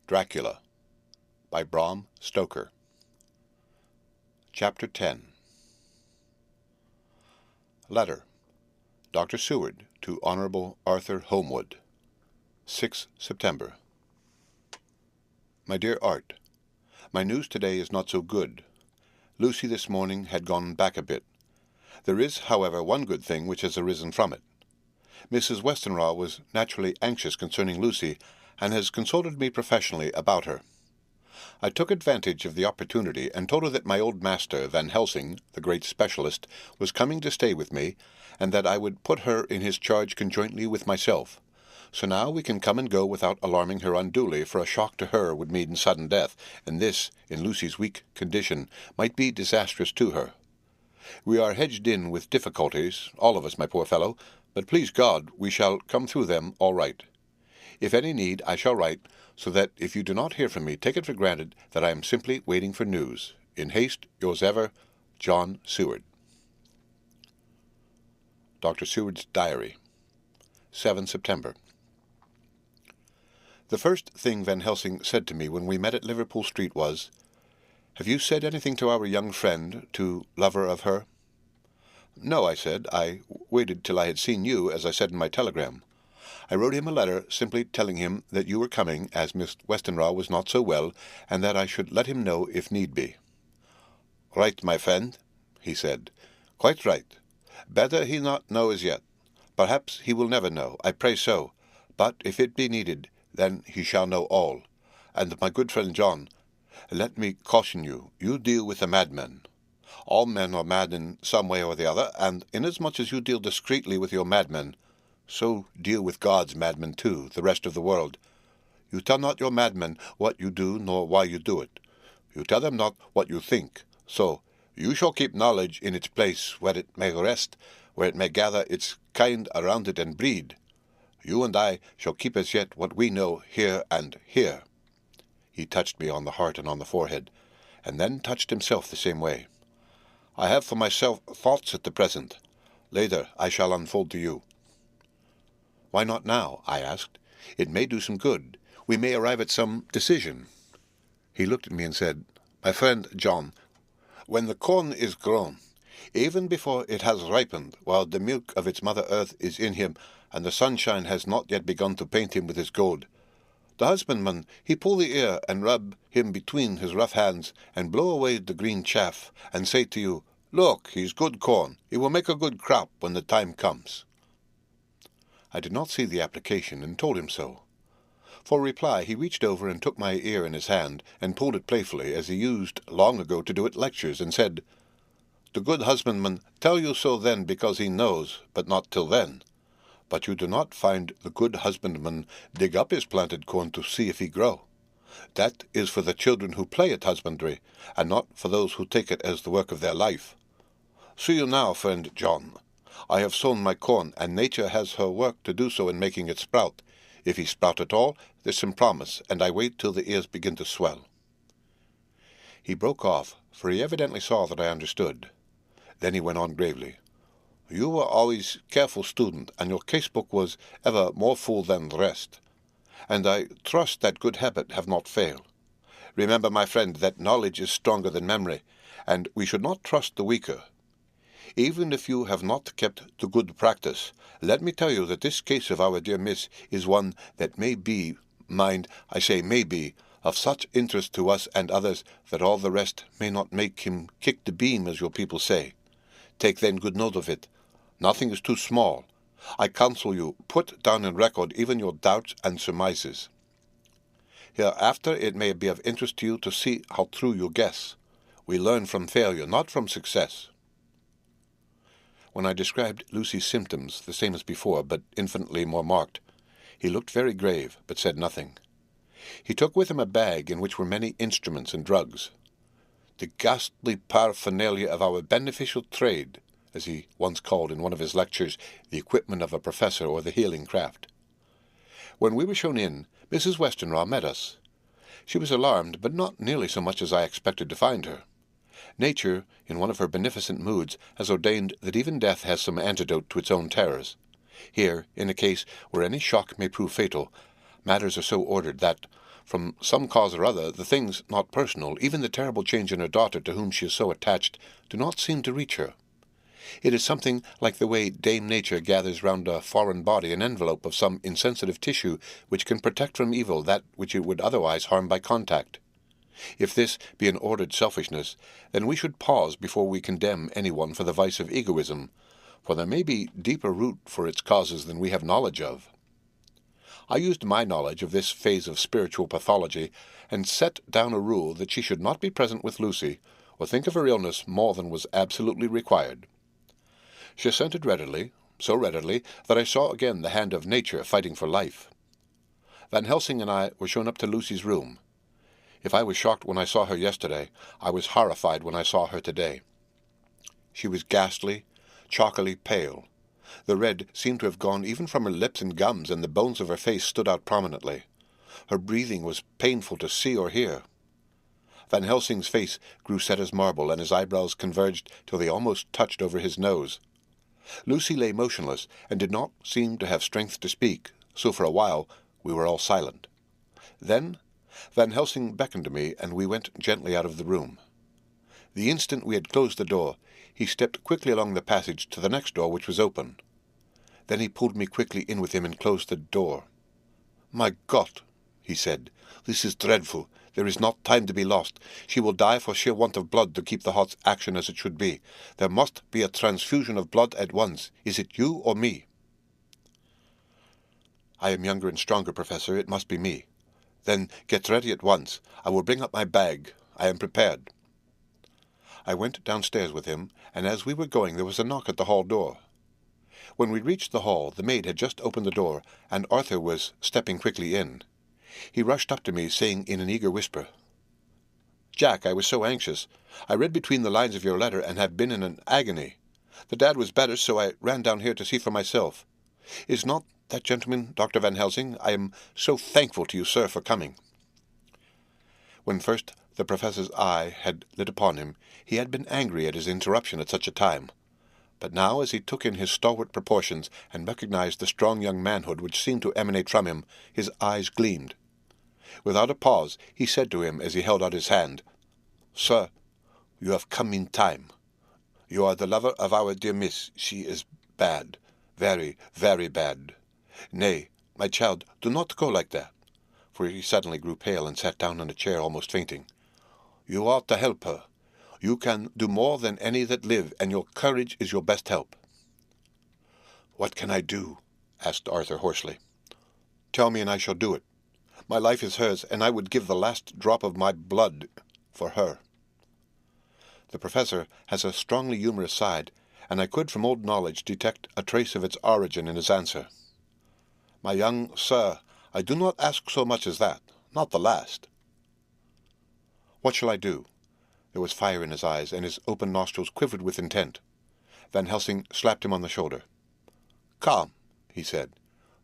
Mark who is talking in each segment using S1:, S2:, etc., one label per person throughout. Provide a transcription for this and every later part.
S1: Dracula by Bram Stoker. Chapter 10. Letter. Dr. Seward to Honorable Arthur Holmwood. 6 September. My dear Art, my news today is not so good. Lucy this morning had gone back a bit. There is, however, one good thing which has arisen from it. Mrs. Westenra was naturally anxious concerning Lucy, and has consulted me professionally about her. I took advantage of the opportunity and told her that my old master, Van Helsing, the great specialist, was coming to stay with me, and that I would put her in his charge conjointly with myself. So now we can come and go without alarming her unduly, for a shock to her would mean sudden death, and this, in Lucy's weak condition, might be disastrous to her. We are hedged in with difficulties, all of us, my poor fellow, but please God, we shall come through them all right. If any need, I shall write, so that if you do not hear from me, take it for granted that I am simply waiting for news. In haste, yours ever, John Seward. Dr. Seward's Diary. 7 September. The first thing Van Helsing said to me when we met at Liverpool Street was, "Have you said anything to our young friend, to lover of her?" "No," I said. "I waited till I had seen you, as I said in my telegram. I wrote him a letter simply telling him that you were coming, as Miss Westenra was not so well, and that I should let him know if need be." "Right, my friend," he said. "Quite right. Better he not know as yet. Perhaps he will never know. I pray so. But if it be needed, then he shall know all. And, my good friend John, let me caution you, you deal with a madman. All men are mad in some way or the other, and inasmuch as you deal discreetly with your madmen, so deal with God's madmen too, the rest of the world. You tell not your madmen what you do, nor why you do it. You tell them not what you think. So you shall keep knowledge in its place, where it may rest, where it may gather its kind around it and breed. You and I shall keep as yet what we know here and here." He touched me on the heart and on the forehead, and then touched himself the same way. "I have for myself thoughts at the present. Later I shall unfold to you." "Why not now?" I asked. "It may do some good. We may arrive at some decision." He looked at me and said, "My friend John, when the corn is grown, even before it has ripened, while the milk of its mother earth is in him, and the sunshine has not yet begun to paint him with his gold, the husbandman, he pull the ear and rub him between his rough hands, and blow away the green chaff, and say to you, 'Look, he's good corn. He will make a good crop when the time comes.'" I did not see the application, and told him so. For reply, he reached over and took my ear in his hand, and pulled it playfully, as he used long ago to do at lectures, and said, "The good husbandman tell you so then because he knows, but not till then. But you do not find the good husbandman dig up his planted corn to see if he grow. That is for the children who play at husbandry, and not for those who take it as the work of their life. See you now, friend John. I have sown my corn, and nature has her work to do so in making it sprout. If he sprout at all, there's some promise, and I wait till the ears begin to swell." He broke off, for he evidently saw that I understood. Then he went on gravely, "You were always careful student, and your casebook was ever more full than the rest. And I trust that good habit have not failed. Remember, my friend, that knowledge is stronger than memory, and we should not trust the weaker. Even if you have not kept the good practice, let me tell you that this case of our dear Miss is one that may be, mind, I say may be, of such interest to us and others that all the rest may not make him kick the beam, as your people say. Take then good note of it. Nothing is too small. I counsel you, put down in record even your doubts and surmises. Hereafter it may be of interest to you to see how true you guess. We learn from failure, not from success." When I described Lucy's symptoms, the same as before, but infinitely more marked, he looked very grave, but said nothing. He took with him a bag in which were many instruments and drugs. "The ghastly paraphernalia of our beneficial trade," as he once called in one of his lectures the equipment of a professor or the healing craft. When we were shown in, Mrs. Westenra met us. She was alarmed, but not nearly so much as I expected to find her. Nature, in one of her beneficent moods, has ordained that even death has some antidote to its own terrors. Here, in a case where any shock may prove fatal, Matters are so ordered that, from some cause or other, the things not personal, even the terrible change in her daughter to whom she is so attached, do not seem to reach her. It is something like the way Dame Nature gathers round a foreign body an envelope of some insensitive tissue which can protect from evil that which it would otherwise harm by contact. If this be an ordered selfishness, then we should pause before we condemn anyone for the vice of egoism, for there may be deeper root for its causes than we have knowledge of. I used my knowledge of this phase of spiritual pathology, and set down a rule that she should not be present with Lucy, or think of her illness more than was absolutely required. She assented readily, so readily that I saw again the hand of nature fighting for life. Van Helsing and I were shown up to Lucy's room. If I was shocked when I saw her yesterday, I was horrified when I saw her today. She was ghastly, chalkily pale. The red seemed to have gone even from her lips and gums, and the bones of her face stood out prominently. Her breathing was painful to see or hear. Van Helsing's face grew set as marble, and his eyebrows converged till they almost touched over his nose. Lucy lay motionless, and did not seem to have strength to speak, so for a while we were all silent. Then Van Helsing beckoned to me, and we went gently out of the room. The instant we had closed the door, he stepped quickly along the passage to the next door, which was open. Then he pulled me quickly in with him and closed the door. "My God," he said, "this is dreadful. There is not time to be lost. She will die for sheer want of blood to keep the heart's action as it should be. There must be a transfusion of blood at once. Is it you or me?" "I am younger and stronger, Professor. It must be me." "Then get ready at once. I will bring up my bag. I am prepared." I went downstairs with him, and as we were going there was a knock at the hall door. When we reached the hall, the maid had just opened the door, and Arthur was stepping quickly in. He rushed up to me, saying in an eager whisper, "Jack, I was so anxious. I read between the lines of your letter, and have been in an agony. The dad was better, so I ran down here to see for myself. Is not that gentleman Dr. Van Helsing? I am so thankful to you, sir, for coming." When first the professor's eye had lit upon him, he had been angry at his interruption at such a time. But now, as he took in his stalwart proportions and recognized the strong young manhood which seemed to emanate from him, his eyes gleamed. Without a pause, he said to him as he held out his hand, "Sir, you have come in time. You are the lover of our dear miss. She is bad, very, very bad. Nay, my child, do not go like that." For he suddenly grew pale and sat down on a chair, almost fainting. "You ought to help her. You can do more than any that live, and your courage is your best help." "What can I do?" asked Arthur hoarsely. "Tell me, and I shall do it. My life is hers, and I would give the last drop of my blood for her." The professor has a strongly humorous side, and I could from old knowledge detect a trace of its origin in his answer. "My young sir, I do not ask so much as that, not the last." "What shall I do?" There was fire in his eyes, and his open nostrils quivered with intent. Van Helsing slapped him on the shoulder. "Come," he said.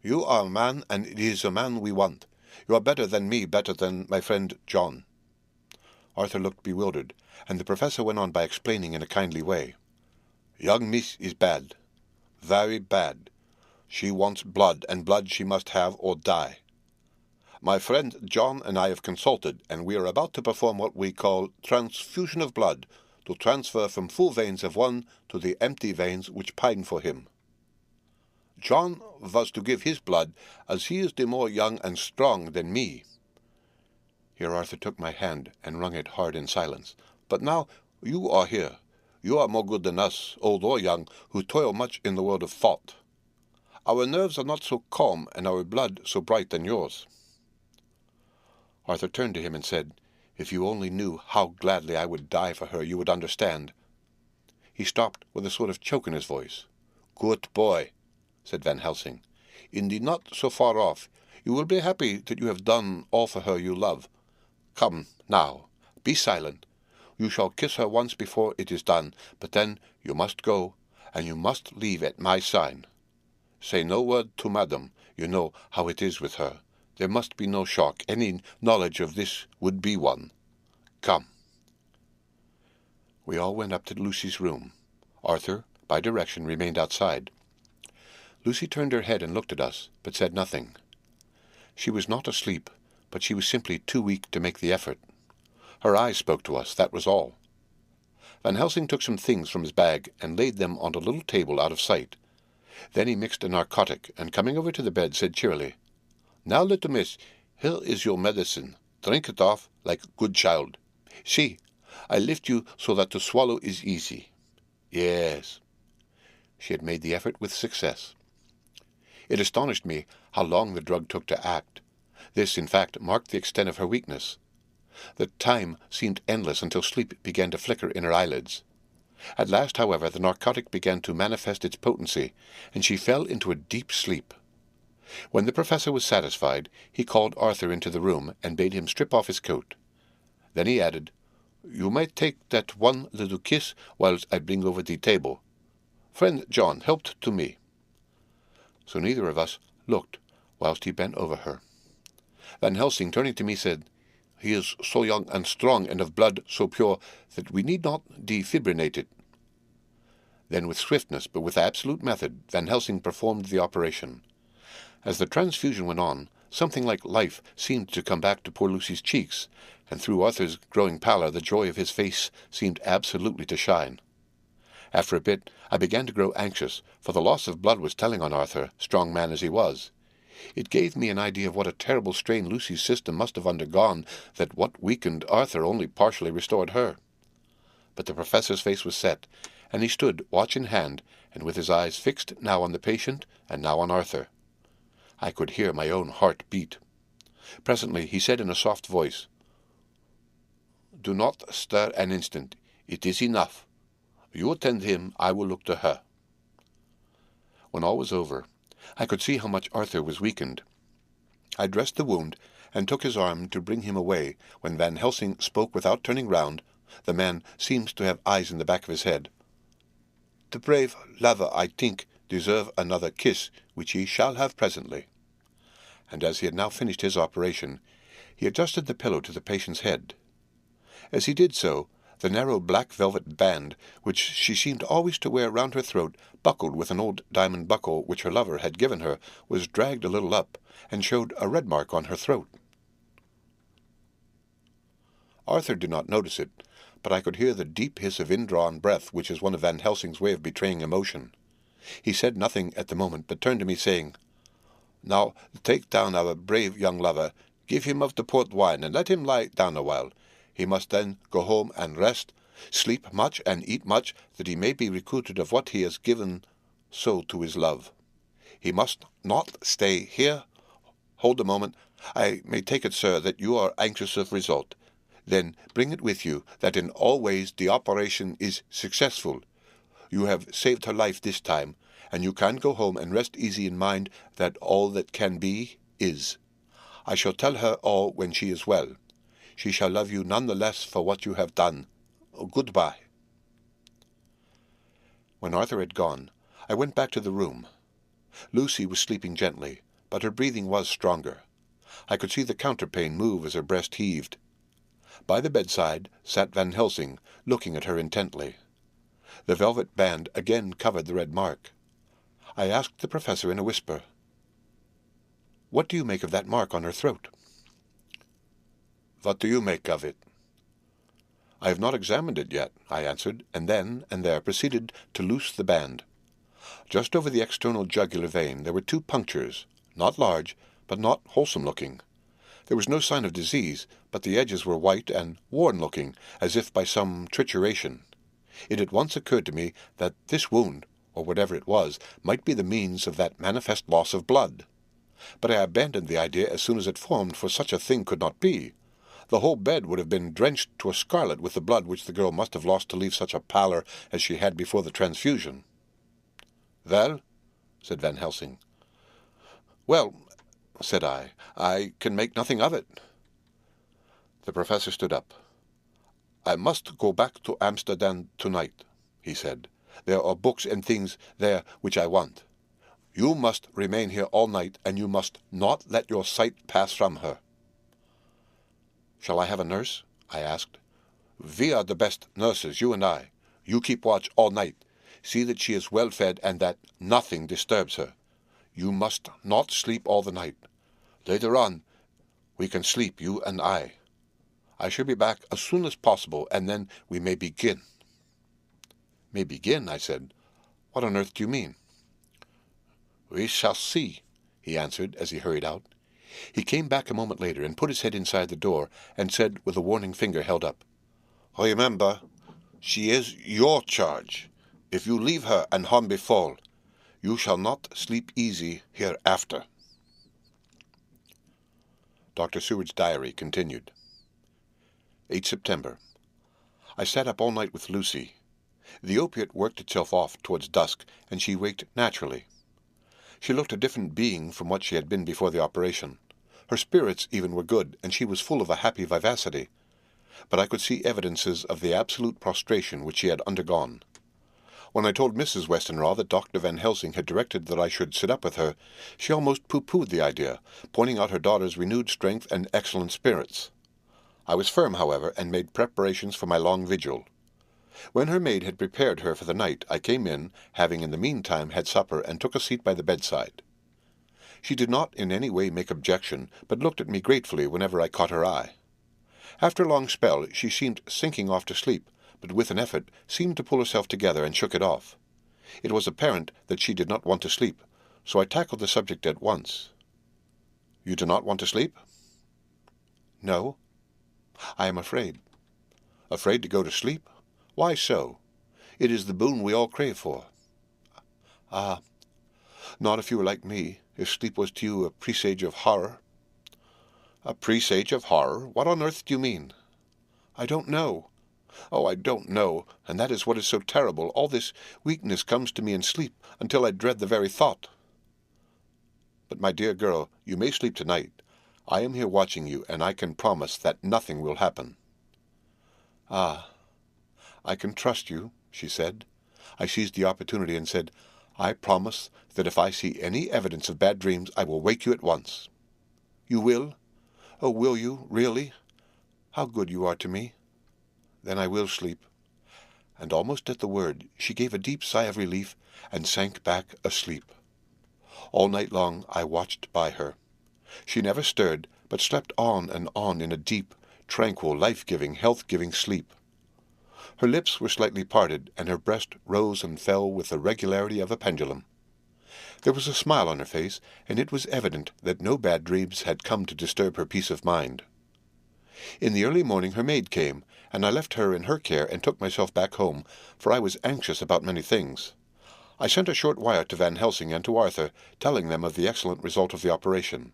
S1: "You are a man, and it is a man we want. You are better than me, better than my friend John." Arthur looked bewildered, and the professor went on by explaining in a kindly way. "Young miss is bad, very bad. She wants blood, and blood she must have or die. My friend John and I have consulted, and we are about to perform what we call transfusion of blood, to transfer from full veins of one to the empty veins which pine for him. John was to give his blood, as he is the more young and strong than me." Here Arthur took my hand and wrung it hard in silence. "But now you are here. You are more good than us, old or young, who toil much in the world of thought. Our nerves are not so calm, and our blood so bright than yours." Arthur turned to him and said, "If you only knew how gladly I would die for her, you would understand." He stopped with a sort of choke in his voice. "Good boy," said Van Helsing. "In the not so far off, you will be happy that you have done all for her you love. Come, now, be silent. You shall kiss her once before it is done, but then you must go, and you must leave at my sign. Say no word to madam. You know how it is with her. There must be no shock. Any knowledge of this would be one. Come." We all went up to Lucy's room. Arthur, by direction, remained outside. Lucy turned her head and looked at us, but said nothing. She was not asleep, but she was simply too weak to make the effort. Her eyes spoke to us, that was all. Van Helsing took some things from his bag and laid them on a little table out of sight. Then he mixed a narcotic, and coming over to the bed, said cheerily, "Now, little miss, here is your medicine. Drink it off like a good child. See, I lift you so that to swallow is easy. Yes." She had made the effort with success. It astonished me how long the drug took to act. This, in fact, marked the extent of her weakness. The time seemed endless until sleep began to flicker in her eyelids. At last, however, the narcotic began to manifest its potency, and she fell into a deep sleep. When the professor was satisfied, he called Arthur into the room and bade him strip off his coat. Then he added, "You might take that one little kiss whilst I bring over the table. Friend John helped to me." So neither of us looked whilst he bent over her. Van Helsing, turning to me, said, "He is so young and strong, and of blood so pure, that we need not defibrillate it." Then with swiftness, but with absolute method, Van Helsing performed the operation. As the transfusion went on, something like life seemed to come back to poor Lucy's cheeks, and through Arthur's growing pallor the joy of his face seemed absolutely to shine. After a bit I began to grow anxious, for the loss of blood was telling on Arthur, strong man as he was. It gave me an idea of what a terrible strain Lucy's system must have undergone, that what weakened Arthur only partially restored her. But the professor's face was set, and he stood, watch in hand, and with his eyes fixed now on the patient and now on Arthur. I could hear my own heart beat. Presently he said in a soft voice, "Do not stir an instant. It is enough. You attend him, I will look to her." When all was over, I could see how much Arthur was weakened. I dressed the wound, and took his arm to bring him away, when Van Helsing spoke without turning round. The man seems to have eyes in the back of his head. "The brave lover, I think, deserve another kiss, which he shall have presently." And as he had now finished his operation, he adjusted the pillow to the patient's head. As he did so, the narrow black velvet band, which she seemed always to wear round her throat, buckled with an old diamond buckle which her lover had given her, was dragged a little up, and showed a red mark on her throat. Arthur did not notice it, but I could hear the deep hiss of indrawn breath, which is one of Van Helsing's way of betraying emotion. He said nothing at the moment, but turned to me, saying, "Now take down our brave young lover, give him of the port wine, and let him lie down a while. He must then go home and rest, sleep much and eat much, that he may be recruited of what he has given so to his love. He must not stay here. Hold a moment. I may take it, sir, that you are anxious of result. Then bring it with you, that in all ways the operation is successful. You have saved her life this time, and you can go home and rest easy in mind that all that can be is. I shall tell her all when she is well. She shall love you none the less for what you have done. Goodbye." When Arthur had gone, I went back to the room. Lucy was sleeping gently, but her breathing was stronger. I could see the counterpane move as her breast heaved. By the bedside sat Van Helsing, looking at her intently. The velvet band again covered the red mark. I asked the professor in a whisper, "What do you make of that mark on her throat?" "What do you make of it?" "I have not examined it yet," I answered, and then and there proceeded to loose the band. Just over the external jugular vein there were 2 punctures, not large, but not wholesome-looking. There was no sign of disease, but the edges were white and worn-looking, as if by some trituration. It at once occurred to me that this wound, or whatever it was, might be the means of that manifest loss of blood. But I abandoned the idea as soon as it formed, for such a thing could not be. The whole bed would have been drenched to a scarlet with the blood which the girl must have lost to leave such a pallor as she had before the transfusion. "Well?" said Van Helsing. "Well," said I can make nothing of it." The professor stood up. "I must go back to Amsterdam tonight," he said. "There are books and things there which I want. You must remain here all night, and you must not let your sight pass from her." "Shall I have a nurse?" I asked. "We are the best nurses, you and I. You keep watch all night. See that she is well fed, and that nothing disturbs her. You must not sleep all the night. Later on, we can sleep, you and I. I shall be back as soon as possible, and then we may begin. May begin, I said. What on earth do you mean? We shall see, he answered as he hurried out. He came back a moment later and put his head inside the door and said with a warning finger held up, Remember, she is your charge. If you leave her and harm befall, you shall not sleep easy hereafter. Dr. Seward's diary continued. 8 September. I sat up all night with Lucy. The opiate worked itself off towards dusk, and she waked naturally. She looked a different being from what she had been before the operation. Her spirits even were good, and she was full of a happy vivacity. But I could see evidences of the absolute prostration which she had undergone. When I told Mrs. Westenra that Dr. Van Helsing had directed that I should sit up with her, she almost pooh-poohed the idea, pointing out her daughter's renewed strength and excellent spirits. I was firm, however, and made preparations for my long vigil. When her maid had prepared her for the night, I came in, having in the meantime had supper, and took a seat by the bedside. She did not in any way make objection, but looked at me gratefully whenever I caught her eye. After a long spell she seemed sinking off to sleep, but with an effort seemed to pull herself together and shook it off. It was apparent that she did not want to sleep, so I tackled the subject at once. You do not want to sleep? No. I am afraid. Afraid to go to sleep? Why so? It is the boon we all crave for. Ah, not if you were like me, if sleep was to you a presage of horror. A presage of horror? What on earth do you mean? I don't know. Oh, I don't know, and that is what is so terrible. All this weakness comes to me in sleep, until I dread the very thought. But, my dear girl, you may sleep tonight. I am here watching you, and I can promise that nothing will happen. Ah, I can trust you, she said. I seized the opportunity and said, I promise that if I see any evidence of bad dreams, I will wake you at once. You will? Oh, will you, really? How good you are to me. Then I will sleep. And almost at the word, she gave a deep sigh of relief and sank back asleep. All night long I watched by her. She never stirred, but slept on and on in a deep, tranquil, life-giving, health-giving sleep. Her lips were slightly parted, and her breast rose and fell with the regularity of a pendulum. There was a smile on her face, and it was evident that no bad dreams had come to disturb her peace of mind. In the early morning her maid came, and I left her in her care and took myself back home, for I was anxious about many things. I sent a short wire to Van Helsing and to Arthur, telling them of the excellent result of the operation.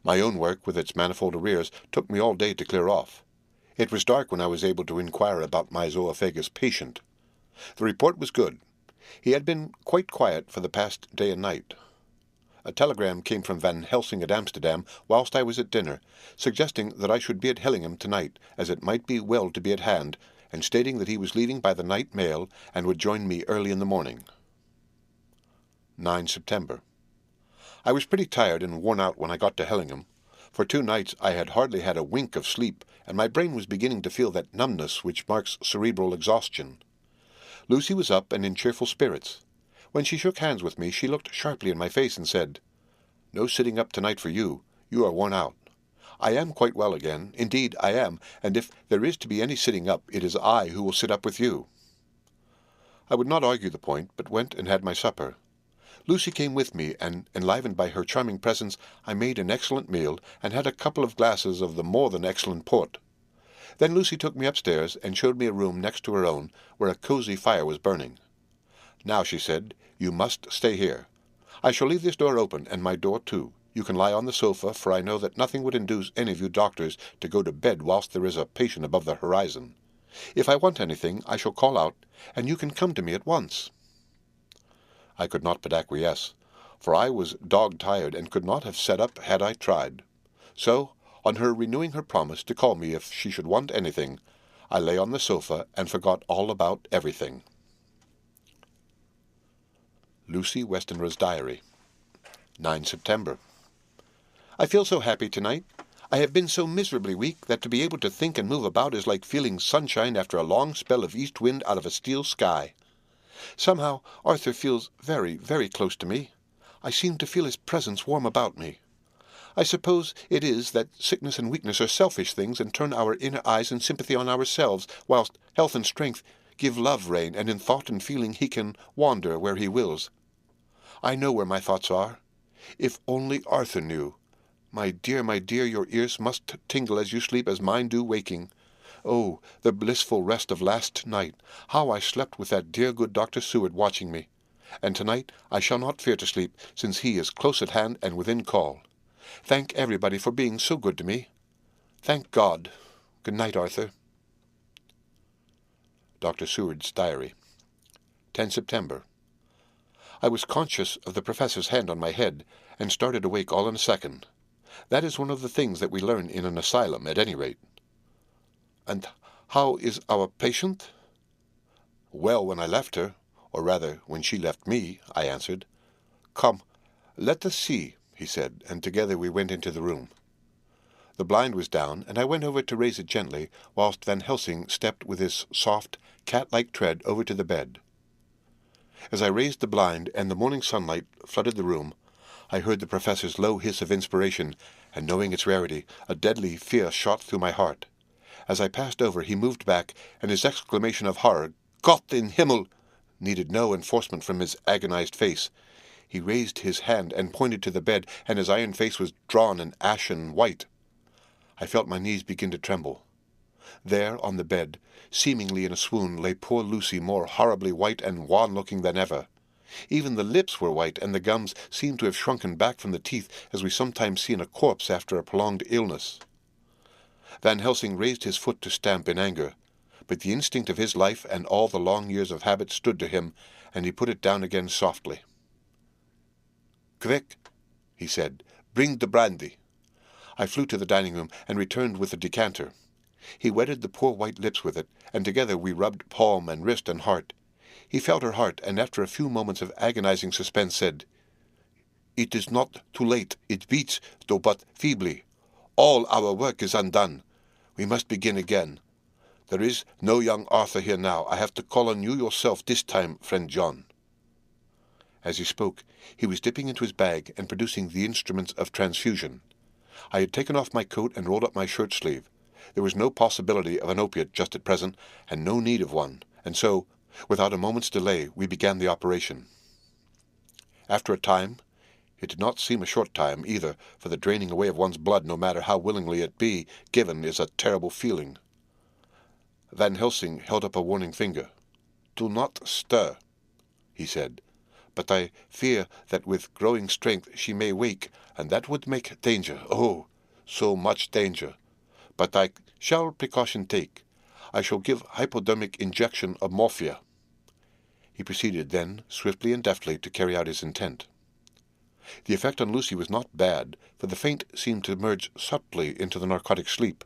S1: My own work, with its manifold arrears, took me all day to clear off. It was dark when I was able to inquire about my zoophagous patient. The report was good. He had been quite quiet for the past day and night. A telegram came from Van Helsing at Amsterdam whilst I was at dinner, suggesting that I should be at Hillingham tonight, as it might be well to be at hand, and stating that he was leaving by the night mail and would join me early in the morning. 9 September. I was pretty tired and worn out when I got to Hillingham. For 2 nights I had hardly had a wink of sleep, and my brain was beginning to feel that numbness which marks cerebral exhaustion. Lucy was up and in cheerful spirits. When she shook hands with me, she looked sharply in my face and said, No sitting up tonight for you. You are worn out. I am quite well again. Indeed, I am, and if there is to be any sitting up, it is I who will sit up with you. I would not argue the point, but went and had my supper. Lucy came with me, and, enlivened by her charming presence, I made an excellent meal, and had a couple of glasses of the more than excellent port. Then Lucy took me upstairs, and showed me a room next to her own, where a cosy fire was burning. Now, she said, you must stay here. I shall leave this door open, and my door too. You can lie on the sofa, for I know that nothing would induce any of you doctors to go to bed whilst there is a patient above the horizon. If I want anything, I shall call out, and you can come to me at once. I could not but acquiesce, for I was dog-tired and could not have sat up had I tried. So, on her renewing her promise to call me if she should want anything, I lay on the sofa and forgot all about everything. Lucy Westenra's Diary, 9 September. I feel so happy tonight. I have been so miserably weak that to be able to think and move about is like feeling sunshine after a long spell of east wind out of a steel sky. Somehow Arthur feels very, very close to me. I seem to feel his presence warm about me. I suppose it is that sickness and weakness are selfish things and turn our inner eyes and sympathy on ourselves, whilst health and strength give love rein, and in thought and feeling he can wander where he wills. I know where my thoughts are. If only Arthur knew. My dear, your ears must tingle as you sleep as mine do waking. Oh, the blissful rest of last night! How I slept with that dear good Dr. Seward watching me! And tonight I shall not fear to sleep, since he is close at hand and within call. Thank everybody for being so good to me. Thank God. Good night, Arthur. Dr. Seward's Diary. 10 September. I was conscious of the professor's hand on my head, and started awake all in a second. That is one of the things that we learn in an asylum, at any rate. And how is our patient? Well, when I left her, or rather, when she left me, I answered. Come, let us see, he said, and together we went into the room. The blind was down, and I went over to raise it gently, whilst Van Helsing stepped with his soft, cat-like tread over to the bed. As I raised the blind, and the morning sunlight flooded the room, I heard the professor's low hiss of inspiration, and knowing its rarity, a deadly fear shot through my heart. As I passed over, he moved back, and his exclamation of horror, Gott in Himmel, needed no enforcement from his agonized face. He raised his hand and pointed to the bed, and his iron face was drawn and ashen white. I felt my knees begin to tremble. There, on the bed, seemingly in a swoon, lay poor Lucy, more horribly white and wan-looking than ever. Even the lips were white, and the gums seemed to have shrunken back from the teeth, as we sometimes see in a corpse after a prolonged illness. Van Helsing raised his foot to stamp in anger, but the instinct of his life and all the long years of habit stood to him, and he put it down again softly. Quick, he said, bring the brandy. I flew to the dining room and returned with the decanter. He wetted the poor white lips with it, and together we rubbed palm and wrist and heart. He felt her heart, and after a few moments of agonizing suspense said, It is not too late. It beats, though but feebly. All our work is undone. We must begin again. There is no young Arthur here now. I have to call on you yourself this time, friend John. As he spoke, he was dipping into his bag and producing the instruments of transfusion. I had taken off my coat and rolled up my shirt-sleeve. There was no possibility of an opiate just at present, and no need of one, and so, without a moment's delay, we began the operation. After a time, it did not seem a short time either, for the draining away of one's blood, no matter how willingly it be given, is a terrible feeling. Van Helsing held up a warning finger. Do not stir, he said, but I fear that with growing strength she may wake, and that would make danger, oh, so much danger. But I shall precaution take. I shall give hypodermic injection of morphia. He proceeded then, swiftly and deftly, to carry out his intent. The effect on Lucy was not bad, for the faint seemed to merge subtly into the narcotic sleep.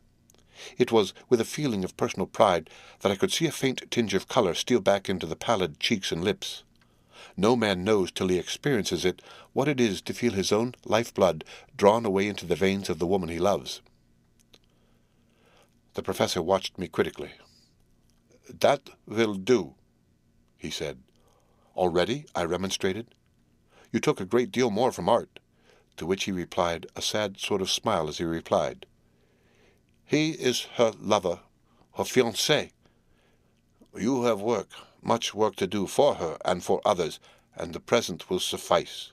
S1: It was with a feeling of personal pride that I could see a faint tinge of color steal back into the pallid cheeks and lips. No man knows till he experiences it what it is to feel his own life-blood drawn away into the veins of the woman he loves. The professor watched me critically. That will do, he said. Already? I remonstrated. You took a great deal more from Art. To which he replied, a sad sort of smile as he replied. He is her lover, her fiancé. You have work, much work to do for her and for others, and the present will suffice.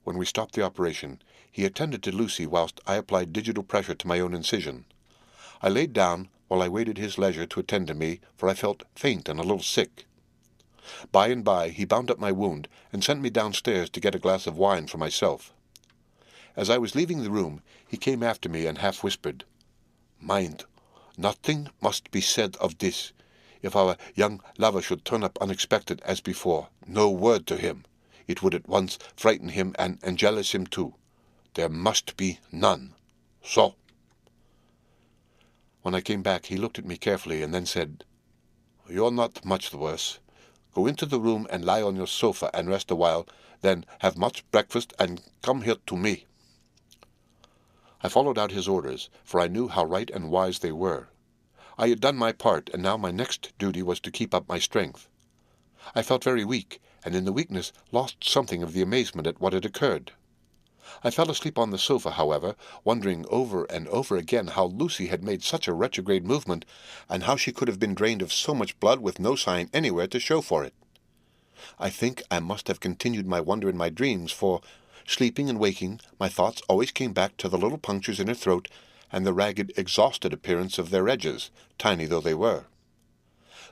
S1: When we stopped the operation, he attended to Lucy whilst I applied digital pressure to my own incision. I laid down while I waited his leisure to attend to me, for I felt faint and a little sick. By and by he bound up my wound and sent me downstairs to get a glass of wine for myself. As I was leaving the room, he came after me and half whispered, Mind, nothing must be said of this. If our young lover should turn up unexpected as before, no word to him. It would at once frighten him and jealous him too. There must be none. So. When I came back, he looked at me carefully and then said, You're not much the worse. Go into the room and lie on your sofa and rest a while, then have much breakfast and come here to me. I followed out his orders, for I knew how right and wise they were. I had done my part, and now my next duty was to keep up my strength. I felt very weak, and in the weakness lost something of the amazement at what had occurred. I fell asleep on the sofa, however, wondering over and over again how Lucy had made such a retrograde movement, and how she could have been drained of so much blood with no sign anywhere to show for it. I think I must have continued my wonder in my dreams, for, sleeping and waking, my thoughts always came back to the little punctures in her throat and the ragged, exhausted appearance of their edges, tiny though they were.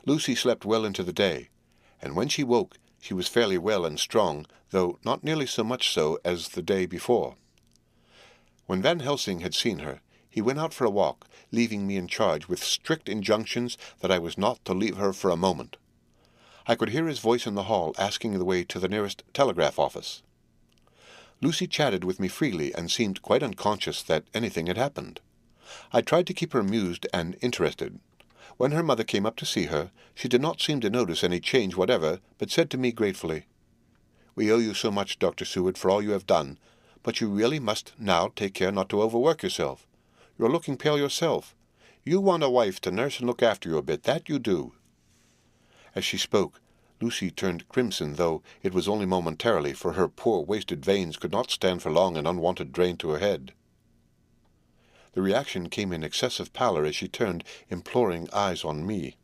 S1: Lucy slept well into the day, and when she woke, she was fairly well and strong, though not nearly so much so as the day before. When Van Helsing had seen her, he went out for a walk, leaving me in charge with strict injunctions that I was not to leave her for a moment. I could hear his voice in the hall asking the way to the nearest telegraph office. Lucy chatted with me freely and seemed quite unconscious that anything had happened. I tried to keep her amused and interested. When her mother came up to see her, she did not seem to notice any change whatever, but said to me gratefully, "We owe you so much, Dr. Seward, for all you have done, but you really must now take care not to overwork yourself. You are looking pale yourself. You want a wife to nurse and look after you a bit, that you do." As she spoke, Lucy turned crimson, though it was only momentarily, for her poor wasted veins could not stand for long an unwanted drain to her head. The reaction came in excessive pallor as she turned imploring eyes on me.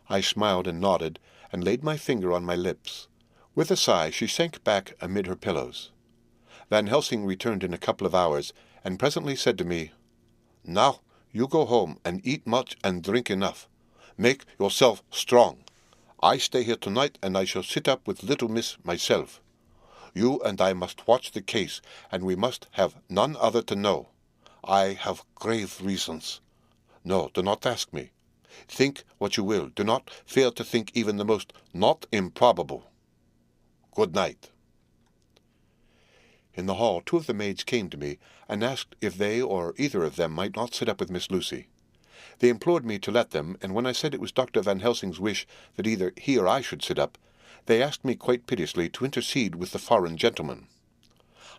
S1: I smiled and nodded, and laid my finger on my lips. With a sigh, she sank back amid her pillows. Van Helsing returned in a couple of hours, and presently said to me, "Now you go home and eat much and drink enough. Make yourself strong. I stay here tonight, and I shall sit up with little miss myself. You and I must watch the case, and we must have none other to know. I have grave reasons. No, do not ask me. Think what you will. Do not fail to think even the most not improbable. Good night." In the hall, 2 of the maids came to me and asked if they or either of them might not sit up with Miss Lucy. They implored me to let them, and when I said it was Dr. Van Helsing's wish that either he or I should sit up, they asked me quite piteously to intercede with the foreign gentleman.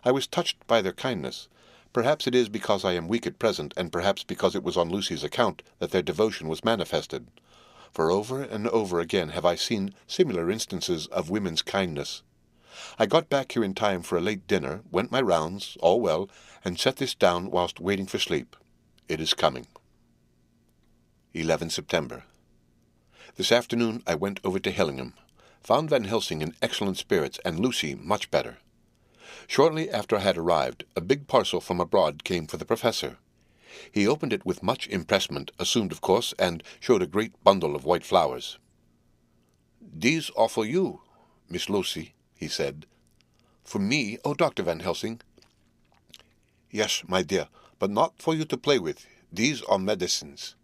S1: I was touched by their kindness. Perhaps it is because I am weak at present, and perhaps because it was on Lucy's account that their devotion was manifested. For over and over again have I seen similar instances of women's kindness. I got back here in time for a late dinner, went my rounds, all well, and set this down whilst waiting for sleep. It is coming. 11 September. This afternoon I went over to Hillingham, found Van Helsing in excellent spirits, and Lucy much better. Shortly after I had arrived, a big parcel from abroad came for the professor. He opened it with much impressment, assumed of course, and showed a great bundle of white flowers. "These are for you, Miss Lucy," he said. "For me, oh, Dr. Van Helsing?" "Yes, my dear, but not for you to play with. These are medicines."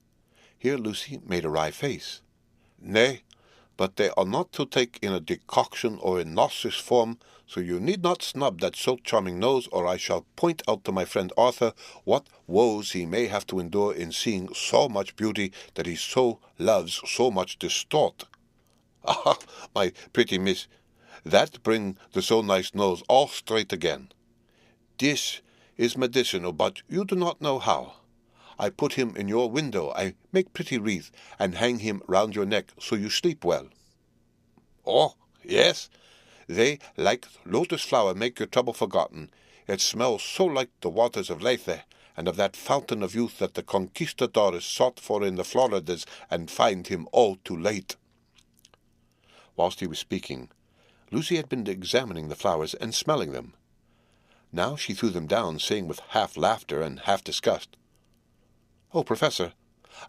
S1: Here Lucy made a wry face. "Nay, but they are not to take in a decoction or in nauseous form, so you need not snub that so charming nose, or I shall point out to my friend Arthur what woes he may have to endure in seeing so much beauty that he so loves so much distort. Ah, my pretty miss, that bring the so nice nose all straight again. This is medicinal, but you do not know how. I put him in your window, I make pretty wreath, and hang him round your neck, so you sleep well." "Oh, yes, they, like lotus flower, make your trouble forgotten. It smells so like the waters of Lethe, and of that fountain of youth that the conquistadores sought for in the Floridas, and find him all too late." Whilst he was speaking, Lucy had been examining the flowers and smelling them. Now she threw them down, saying with half laughter and half disgust, "Oh, Professor,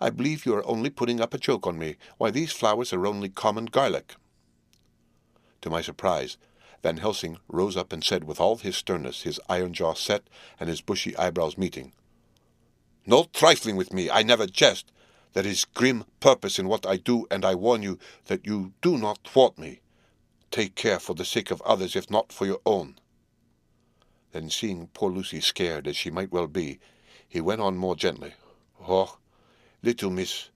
S1: I believe you are only putting up a joke on me. Why, these flowers are only common garlic." To my surprise, Van Helsing rose up and said with all his sternness, his iron jaw set and his bushy eyebrows meeting, "No trifling with me, I never jest. There is grim purpose in what I do, and I warn you that you do not thwart me. Take care for the sake of others, if not for your own." Then, seeing poor Lucy scared, as she might well be, he went on more gently, "Oh, little miss,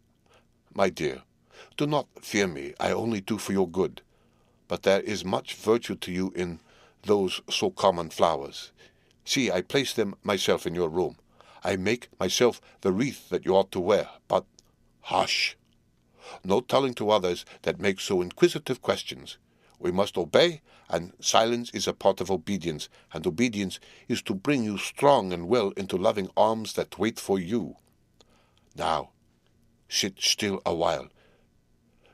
S1: my dear, do not fear me, I only do for your good. But there is much virtue to you in those so common flowers. See, I place them myself in your room. I make myself the wreath that you ought to wear, but hush! No telling to others that make so inquisitive questions. We must obey, and silence is a part of obedience, and obedience is to bring you strong and well into loving arms that wait for you. Now, sit still a while.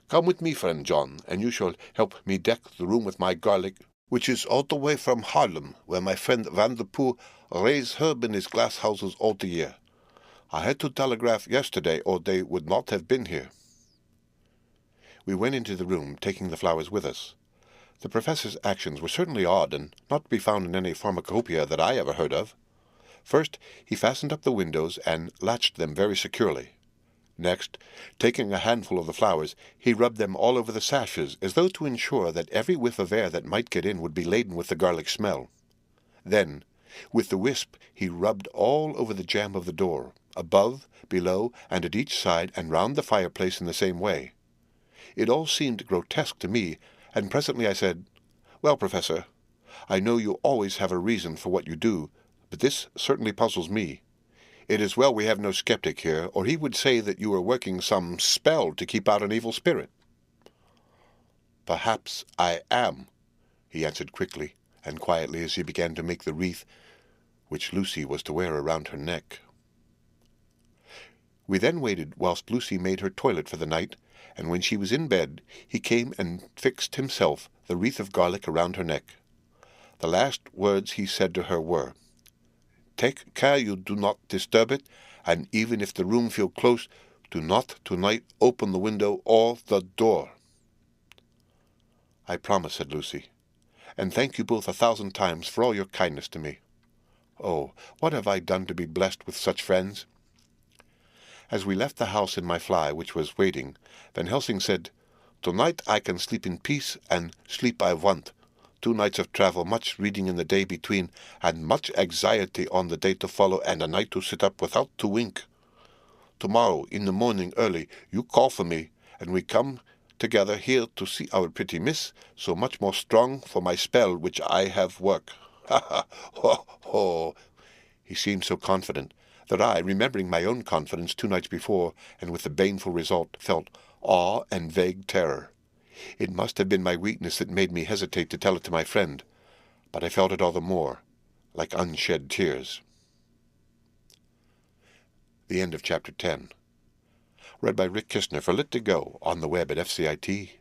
S1: Come with me, friend John, and you shall help me deck the room with my garlic, which is all the way from Haarlem, where my friend Van der Poel raised herb in his glass houses all the year. I had to telegraph yesterday, or they would not have been here. We went into the room, taking the flowers with us. The professor's actions were certainly odd, and not to be found in any pharmacopoeia that I ever heard of. First, he fastened up the windows and latched them very securely. Next, taking a handful of the flowers, he rubbed them all over the sashes, as though to ensure that every whiff of air that might get in would be laden with the garlic smell. Then, with the wisp, he rubbed all over the jamb of the door, above, below, and at each side, and round the fireplace in the same way. It all seemed grotesque to me, and presently I said, "Well, Professor, I know you always have a reason for what you do, but this certainly puzzles me. It is well we have no skeptic here, or he would say that you are working some spell to keep out an evil spirit." "Perhaps I am," he answered quickly and quietly as he began to make the wreath which Lucy was to wear around her neck. We then waited whilst Lucy made her toilet for the night, and when she was in bed, he came and fixed himself the wreath of garlic around her neck. The last words he said to her were, "Take care you do not disturb it, and even if the room feel close, do not tonight open the window or the door." "I promise," said Lucy, "and thank you both 1,000 times for all your kindness to me. Oh, what have I done to be blessed with such friends?" As we left the house in my fly, which was waiting, Van Helsing said, "Tonight I can sleep in peace, and sleep I want. 2 nights of travel, much reading in the day between, and much anxiety on the day to follow, and a night to sit up without to wink. Tomorrow, in the morning early, you call for me, and we come together here to see our pretty miss, so much more strong for my spell which I have work. Ha ha, ho ho." He seemed so confident that I, remembering my own confidence 2 nights before, and with the baneful result, felt awe and vague terror. It must have been my weakness that made me hesitate to tell it to my friend, but I felt it all the more, like unshed tears. The end of Chapter 10. Read by Rick Kisner for Lit2Go on the web at fcit.usf.edu.